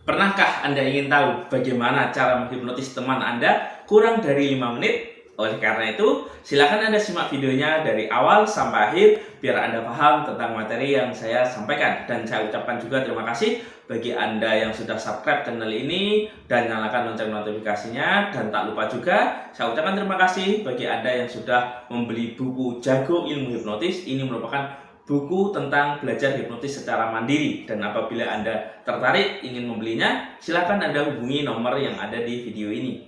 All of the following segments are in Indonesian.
Pernahkah Anda ingin tahu bagaimana cara menghipnotis teman Anda kurang dari 5 menit? Oleh karena itu, silakan Anda simak videonya dari awal sampai akhir biar Anda paham tentang materi yang saya sampaikan. Dan saya ucapkan juga terima kasih bagi Anda yang sudah subscribe channel ini dan nyalakan lonceng notifikasinya. Dan tak lupa juga, saya ucapkan terima kasih bagi Anda yang sudah membeli buku Jago Ilmu Hipnotis. Ini merupakan buku tentang belajar hipnotis secara mandiri, dan apabila Anda tertarik ingin membelinya, silakan Anda hubungi nomor yang ada di video ini.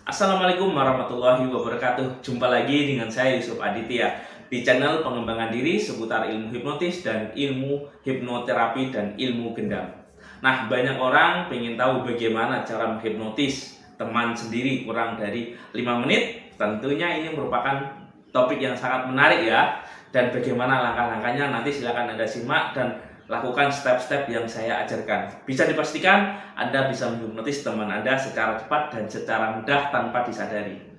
Assalamualaikum warahmatullahi wabarakatuh. Jumpa lagi dengan saya Yusuf Aditya di channel pengembangan diri seputar ilmu hipnotis dan ilmu hipnoterapi dan ilmu gendam. Nah, banyak orang pengen tahu bagaimana cara menghipnotis teman sendiri kurang dari 5 menit. Tentunya ini merupakan topik yang sangat menarik ya. Dan bagaimana langkah-langkahnya nanti silakan Anda simak dan lakukan step-step yang saya ajarkan. Bisa dipastikan Anda bisa menghipnotis teman Anda secara cepat dan secara mudah tanpa disadari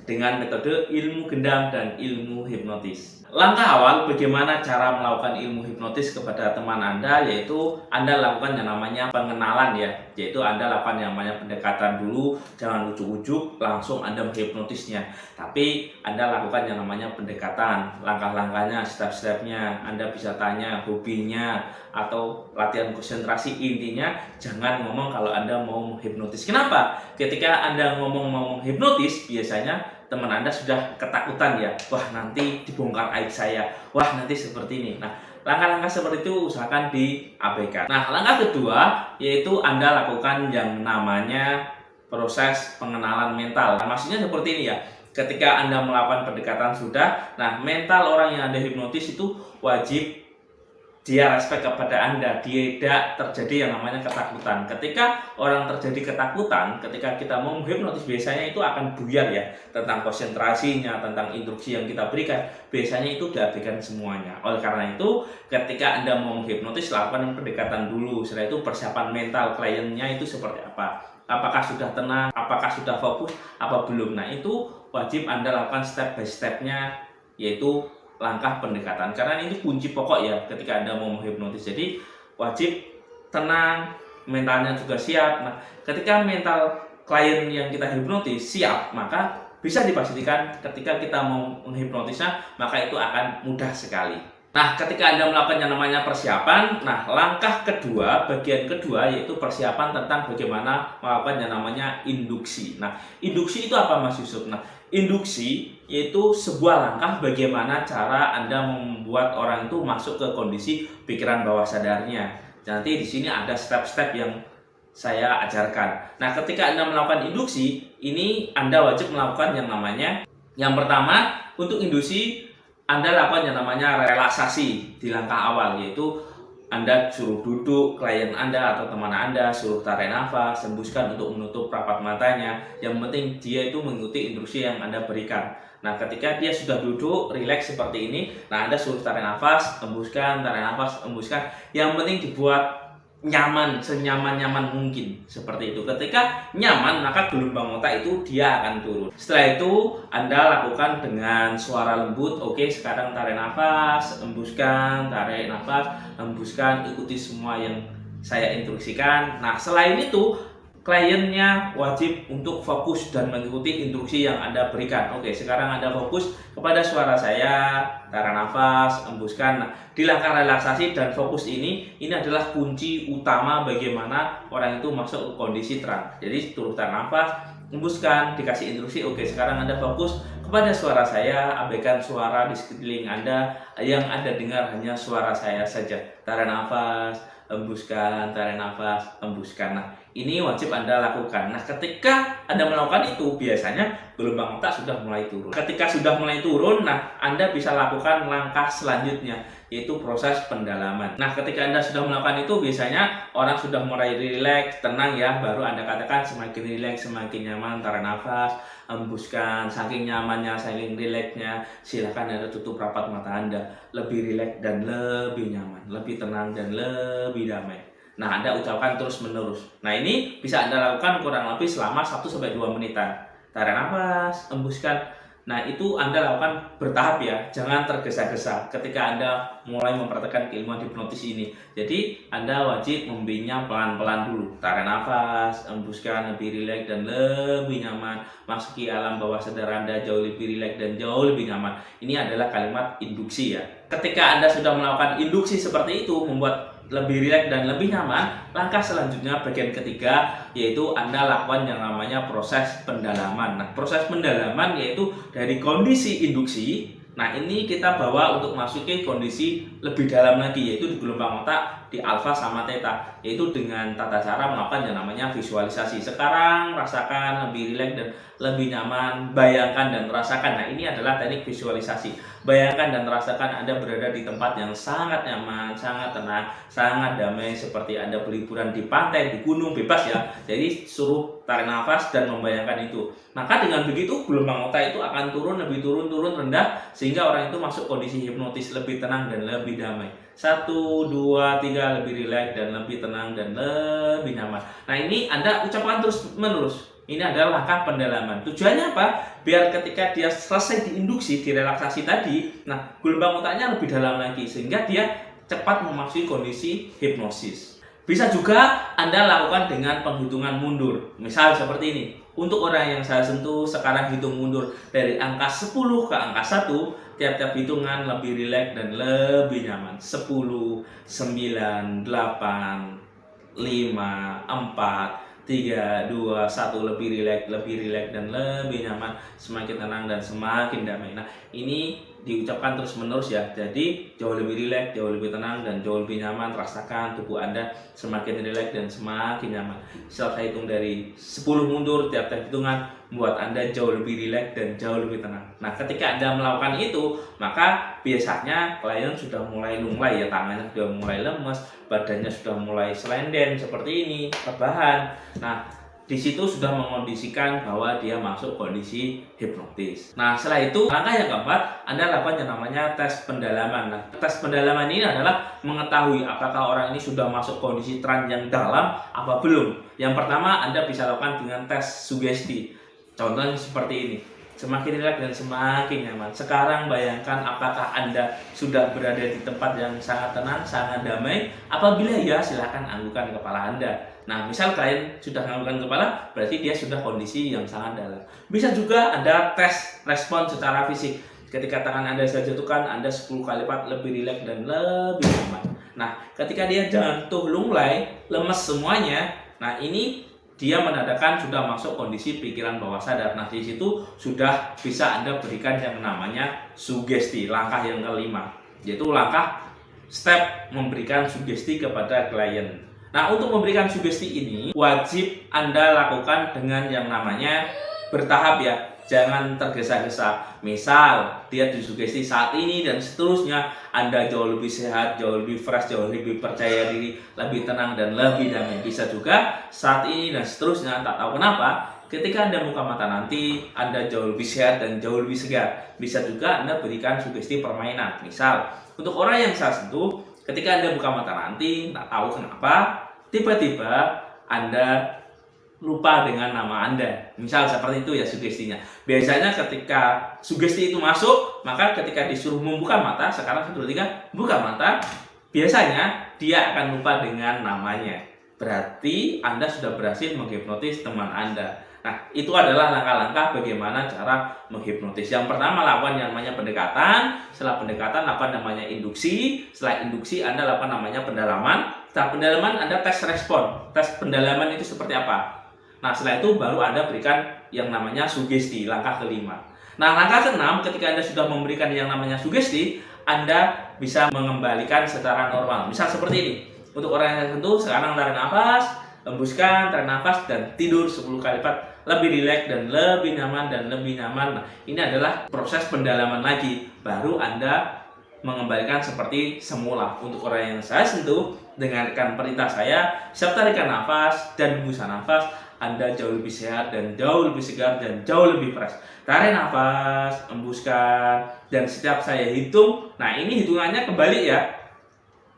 dengan metode ilmu gendam dan ilmu hipnotis. Langkah awal bagaimana cara melakukan ilmu hipnotis kepada teman Anda, yaitu Anda lakukan yang namanya pengenalan ya, yaitu Anda lakukan yang namanya pendekatan dulu, jangan ujuk-ujuk langsung Anda menghipnotisnya, tapi Anda lakukan yang namanya pendekatan, langkah-langkahnya, step-stepnya. Anda bisa tanya hobinya atau latihan konsentrasi. Intinya jangan ngomong kalau Anda mau menghipnotis. Kenapa? Ketika Anda ngomong mau menghipnotis, biasanya teman Anda sudah ketakutan ya. Wah, nanti dibongkar aib saya. Wah, nanti seperti ini. Nah, langkah-langkah seperti itu usahakan diabaikan. Nah, langkah kedua yaitu Anda lakukan yang namanya proses pengenalan mental. Nah, maksudnya seperti ini ya. Ketika Anda melakukan pendekatan sudah, nah mental orang yang Anda hipnotis itu wajib dia respect kepada Anda, dia tidak terjadi yang namanya ketakutan. Ketika orang terjadi ketakutan, ketika kita mau menghipnotis, biasanya itu akan buyar ya, tentang konsentrasinya, tentang instruksi yang kita berikan, biasanya itu diabaikan semuanya. Oleh karena itu, ketika Anda mau menghipnotis, lakukan pendekatan dulu. Setelah itu persiapan mental kliennya itu seperti apa? Apakah sudah tenang, apakah sudah fokus, apa belum? Nah, itu wajib Anda lakukan step by stepnya, yaitu langkah pendekatan, karena ini kunci pokok ya ketika Anda mau menghipnotis. Jadi wajib tenang, mentalnya juga siap. Nah, ketika mental klien yang kita hipnotis siap, maka bisa dipastikan ketika kita mau menghipnotisnya, maka itu akan mudah sekali. Nah, ketika Anda melakukan yang namanya persiapan, nah langkah kedua, bagian kedua yaitu persiapan tentang bagaimana melakukan yang namanya induksi. Nah, induksi itu apa Mas Yusuf? Nah, induksi yaitu sebuah langkah bagaimana cara Anda membuat orang itu masuk ke kondisi pikiran bawah sadarnya. Nanti di sini ada step-step yang saya ajarkan. Nah, ketika Anda melakukan induksi, ini Anda wajib melakukan yang namanya, yang pertama untuk induksi Anda lakukan yang namanya relaksasi di langkah awal, yaitu Anda suruh duduk klien Anda atau teman Anda, suruh tarik nafas, hembuskan untuk menutup rapat matanya. Yang penting dia itu mengikuti instruksi yang Anda berikan. Nah, ketika dia sudah duduk, rileks seperti ini, nah Anda suruh tarik nafas, hembuskan, tarik nafas, hembuskan. Yang penting dibuat nyaman, senyaman-nyaman mungkin, seperti itu. Ketika nyaman, maka gelombang otak itu dia akan turun. Setelah itu Anda lakukan dengan suara lembut. Oke, sekarang tarik nafas, hembuskan, tarik nafas, hembuskan, ikuti semua yang saya instruksikan. Nah, selain itu kliennya wajib untuk fokus dan mengikuti instruksi yang Anda berikan. Oke, sekarang Anda fokus kepada suara saya, tarik nafas, hembuskan. Nah, di langkah relaksasi dan fokus ini adalah kunci utama bagaimana orang itu masuk ke kondisi tenang. Jadi, turun tarik nafas, hembuskan, dikasih instruksi. Oke, sekarang Anda fokus kepada suara saya, abaikan suara di sekeliling Anda, yang Anda dengar hanya suara saya saja. Tarik nafas, hembuskan, tarik nafas, hembuskan. Nah, ini wajib Anda lakukan. Nah, ketika Anda melakukan itu, biasanya gelombang otak sudah mulai turun. Ketika sudah mulai turun, nah Anda bisa lakukan langkah selanjutnya, yaitu proses pendalaman. Nah, ketika Anda sudah melakukan itu, biasanya orang sudah mulai rileks, tenang ya, baru Anda katakan semakin rileks, semakin nyaman, tarik nafas, hembuskan. Saking nyamannya, saking rileksnya, silakan Anda tutup rapat mata Anda. Lebih rileks dan lebih nyaman, lebih tenang dan lebih damai. Nah, Anda ucapkan terus-menerus. Nah, ini bisa Anda lakukan kurang lebih selama 1-2 menitan. Tarik nafas, hembuskan. Nah, itu Anda lakukan bertahap ya, jangan tergesa-gesa ketika Anda mulai mempraktekkan keilmuan hipnotis ini. Jadi, Anda wajib membimbingnya pelan-pelan dulu. Tarik nafas, hembuskan, lebih rileks dan lebih nyaman. Masuki alam bawah sadar Anda jauh lebih rileks dan jauh lebih nyaman. Ini adalah kalimat induksi ya. Ketika Anda sudah melakukan induksi seperti itu, membuat lebih rileks dan lebih nyaman, langkah selanjutnya bagian ketiga yaitu Anda lakukan yang namanya proses pendalaman. Nah, proses pendalaman yaitu dari kondisi induksi. Nah, ini kita bawa untuk masukin kondisi lebih dalam lagi, yaitu di gelombang otak di alfa sama theta, yaitu dengan tata cara melakukan yang namanya visualisasi. Sekarang rasakan lebih rileks dan lebih nyaman, bayangkan dan rasakan. Nah, ini adalah teknik visualisasi. Bayangkan dan rasakan Anda berada di tempat yang sangat nyaman, sangat tenang, sangat damai, seperti Anda berliburan di pantai, di gunung, bebas ya. Jadi suruh tarik nafas dan membayangkan itu. Maka dengan begitu gelombang otak itu akan turun, lebih turun rendah, sehingga orang itu masuk kondisi hipnotis, lebih tenang dan lebih damai. 1, 2, 3, lebih rileks dan lebih tenang dan lebih nyaman. Nah, ini Anda ucapkan terus menerus. Ini adalah langkah pendalaman. Tujuannya apa? Biar ketika dia selesai diinduksi, direlaksasi tadi, nah gelombang otaknya lebih dalam lagi, sehingga dia cepat memasuki kondisi hipnosis. Bisa juga Anda lakukan dengan penghitungan mundur. Misal seperti ini. Untuk orang yang saya sentuh, sekarang hitung mundur dari angka 10 ke angka 1. Tiap-tiap hitungan lebih rileks dan lebih nyaman. 10, 9, 8, 5, 4, 3, 2, 1, lebih rileks dan lebih nyaman, semakin tenang dan semakin damai. Nah, ini diucapkan terus menerus ya. Jadi jauh lebih rileks, jauh lebih tenang dan jauh lebih nyaman. Rasakan tubuh Anda semakin rileks dan semakin nyaman. Setelah saya hitung dari 10 mundur, tiap-tiap hitungan membuat Anda jauh lebih rileks dan jauh lebih tenang. Nah, ketika Anda melakukan itu, maka biasanya klien sudah mulai lunglai ya, tangannya sudah mulai lemes, badannya sudah mulai selenden seperti ini, rebahan. Nah, di situ sudah mengondisikan bahwa dia masuk kondisi hipnotis. Nah, setelah itu langkah yang keempat, Anda lakukan yang namanya tes pendalaman. Nah, tes pendalaman ini adalah mengetahui apakah orang ini sudah masuk kondisi trans yang dalam apa belum. Yang pertama, Anda bisa lakukan dengan tes sugesti. Contohnya seperti ini. Semakin rileks dan semakin nyaman. Sekarang bayangkan apakah Anda sudah berada di tempat yang sangat tenang, sangat damai. Apabila ya, silakan anggukan kepala Anda. Nah, misal klien sudah menganggukkan kepala, berarti dia sudah kondisi yang sangat dalam. Bisa juga Anda tes respon secara fisik. Ketika tangan Anda saya jatuhkan, Anda 10 kali lipat lebih rileks dan lebih nyaman. Nah, ketika dia jatuh lunglai, lemes semuanya, nah ini dia menandakan sudah masuk kondisi pikiran bawah sadar. Nah, di situ sudah bisa Anda berikan yang namanya sugesti, langkah yang kelima, yaitu langkah step memberikan sugesti kepada klien. Nah, untuk memberikan sugesti ini wajib Anda lakukan dengan yang namanya bertahap ya. Jangan tergesa-gesa. Misal dia disugesti saat ini dan seterusnya, Anda jauh lebih sehat, jauh lebih fresh, jauh lebih percaya diri, lebih tenang dan lebih damai. Bisa juga saat ini dan seterusnya, tak tahu kenapa, ketika Anda buka mata nanti, Anda jauh lebih sehat dan jauh lebih segar. Bisa juga Anda berikan sugesti permainan. Misal, untuk orang yang saya sentuh, ketika Anda buka mata nanti, tak tahu kenapa, tiba-tiba Anda lupa dengan nama Anda. Misal seperti itu ya sugestinya. Biasanya ketika sugesti itu masuk, maka ketika disuruh membuka mata, sekarang 1, 2, 3, buka mata, biasanya dia akan lupa dengan namanya. Berarti Anda sudah berhasil menghipnotis teman Anda. Nah, itu adalah langkah-langkah bagaimana cara menghipnotis. Yang pertama, lakukan yang namanya pendekatan. Setelah pendekatan, lakukan namanya induksi. Setelah induksi, Anda lakukan namanya pendalaman. Setelah pendalaman, Anda tes respon. Tes pendalaman itu seperti apa? Nah, setelah itu baru Anda berikan yang namanya sugesti, langkah kelima. Nah, langkah keenam, ketika Anda sudah memberikan yang namanya sugesti, Anda bisa mengembalikan secara normal. Misal seperti ini. Untuk orang yang tertentu, sekarang tarik nafas, hembuskan, tarik nafas, dan tidur 10 kali lipat. Lebih rileks dan lebih nyaman dan lebih nyaman. Nah, ini adalah proses pendalaman lagi. Baru Anda mengembalikan seperti semula. Untuk orang yang saya sentuh, dengarkan perintah saya, siap tarikan nafas dan hembuskan nafas, Anda jauh lebih sehat dan jauh lebih segar dan jauh lebih fresh. Tarik nafas, hembuskan, dan setiap saya hitung, nah ini hitungannya kembali ya.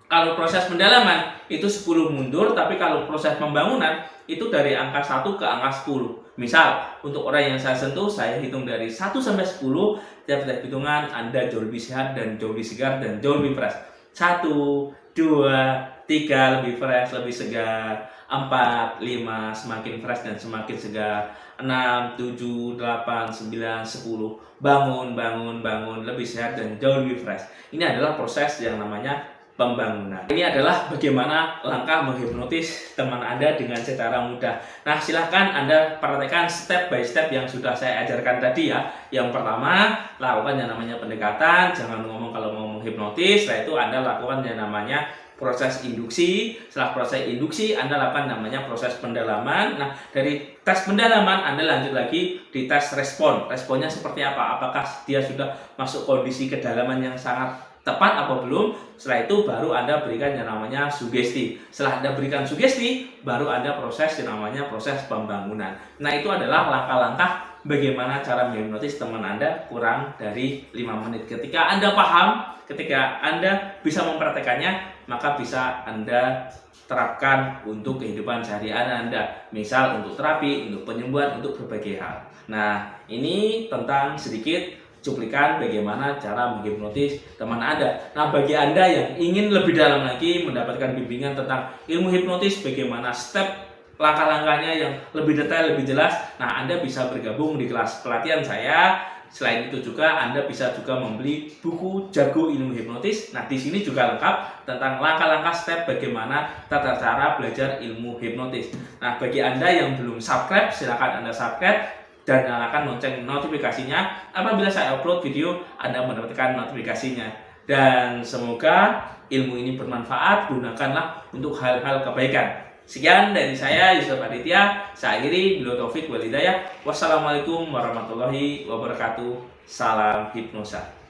Kalau proses pendalaman itu 10 mundur, tapi kalau proses pembangunan itu dari angka 1 ke angka 10. Misal, untuk orang yang saya sentuh, saya hitung dari 1 sampai 10, tiap hitungan Anda jauh lebih sehat dan jauh lebih segar dan jauh lebih fresh. 1, 2, 3 lebih fresh, lebih segar. 4, 5 semakin fresh dan semakin segar. 6, 7, 8, 9, 10 bangun, lebih sehat dan jauh lebih fresh. Ini adalah proses yang namanya pembangunan. Ini adalah bagaimana langkah menghipnotis teman Anda dengan secara mudah. Nah, silahkan Anda praktekkan step by step yang sudah saya ajarkan tadi ya. Yang pertama, lakukan yang namanya pendekatan, jangan ngomong kalau mau menghipnotis. Setelah itu Anda lakukan yang namanya proses induksi. Setelah proses induksi, Anda lakukan namanya proses pendalaman. Nah, dari tes pendalaman, Anda lanjut lagi di tes respon. Responnya seperti apa? Apakah dia sudah masuk kondisi kedalaman yang sangat tepat apa belum? Setelah itu baru Anda berikan yang namanya sugesti. Setelah Anda berikan sugesti, baru Anda proses yang namanya proses pembangunan. Nah, itu adalah langkah-langkah bagaimana cara menghipnotis teman Anda kurang dari 5 menit. Ketika Anda paham, ketika Anda bisa mempraktekannya, maka bisa Anda terapkan untuk kehidupan sehari-hari Anda. Misal untuk terapi, untuk penyembuhan, untuk berbagai hal. Nah, ini tentang sedikit cuplikan bagaimana cara menghipnotis teman Anda. Nah, bagi Anda yang ingin lebih dalam lagi mendapatkan bimbingan tentang ilmu hipnotis, bagaimana step langkah-langkahnya yang lebih detail, lebih jelas, nah Anda bisa bergabung di kelas pelatihan saya. Selain itu juga Anda bisa juga membeli buku Jago Ilmu Hipnotis. Nah, di sini juga lengkap tentang langkah-langkah step bagaimana tata cara belajar ilmu hipnotis. Nah, bagi Anda yang belum subscribe, silakan Anda subscribe dan nyalakan lonceng notifikasinya. Apabila saya upload video, Anda mendapatkan notifikasinya. Dan semoga ilmu ini bermanfaat, gunakanlah untuk hal-hal kebaikan. Sekian dari saya, Yusuf Aditya. Saya akhiri, billahi taufik wal hidayah. Wassalamualaikum warahmatullahi wabarakatuh. Salam hipnosa.